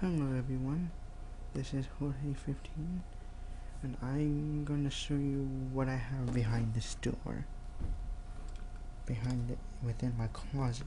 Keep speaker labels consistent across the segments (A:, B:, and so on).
A: Hello everyone, this is Jorge15 and I'm going to show you what I have behind this door, within my closet.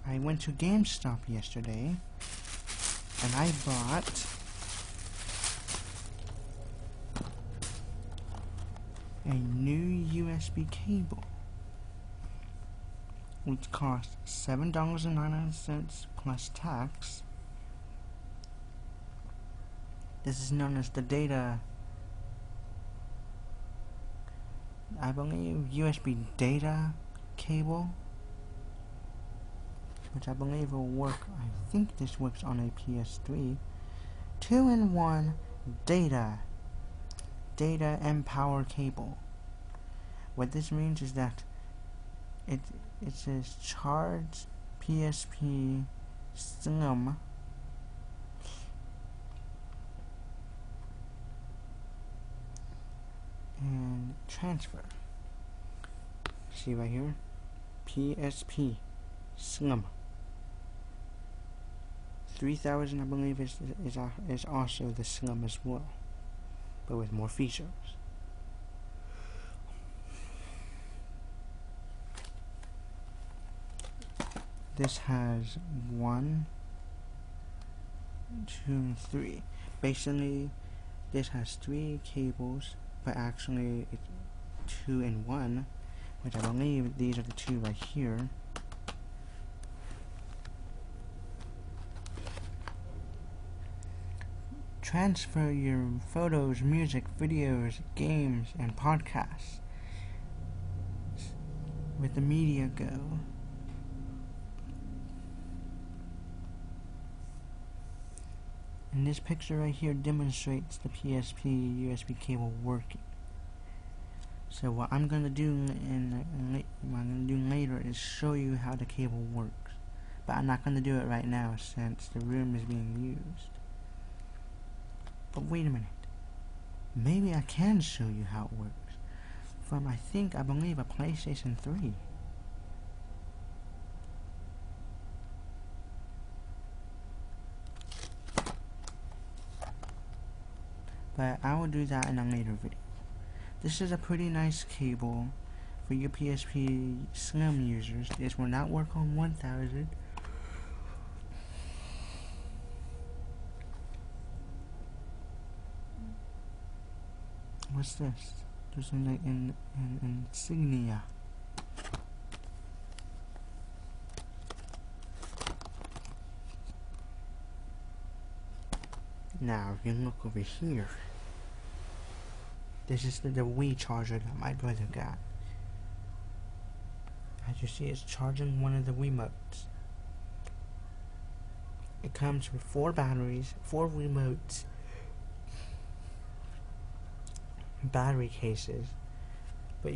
A: I went to GameStop yesterday and I bought a new USB cable which cost $7.99 plus tax. This is known as the data, I believe, USB data cable, which I believe will work. I think this works on a PS3. 2-in-1 data and power cable. What this means is that it says charge PSP Slim and transfer. See right here, PSP Slim 3000, I believe, is also the Slim as well, but with more features. This has 1, 2, 3. Basically, this has 3 cables, but actually it's 2-in-1, which I believe these are the 2 right here. Transfer your photos, music, videos, games, and podcasts with the Media Go. And this picture right here demonstrates the PSP USB cable working. So what I'm gonna do later is show you how the cable works, but I'm not gonna do it right now since the room is being used. But wait a minute, maybe I can show you how it works from, I believe, a PlayStation 3. But I will do that in a later video. This is a pretty nice cable for your PSP Slim users. This will not work on 1000. What's this? There's an insignia. Now, if you look over here, this is the Wii charger that my brother got. As you see, it's charging one of the Wiimotes. It comes with 4 batteries, 4 Wiimotes, battery cases, but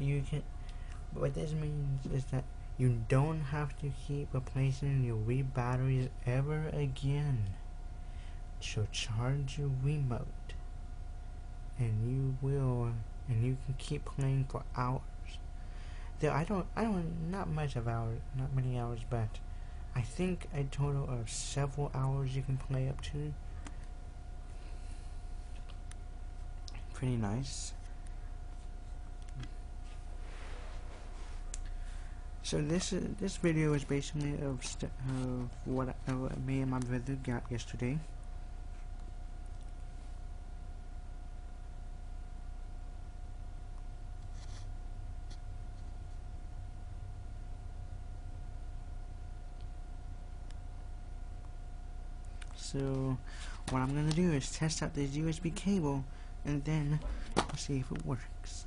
A: what this means is that you don't have to keep replacing your Wii batteries ever again. So charge your Wiimote and you can keep playing for hours. Not many hours, but I think a total of several hours you can play up to. Pretty nice. So this video is basically of what me and my brother got yesterday. So what I'm gonna do is test out this USB cable and then see if it works.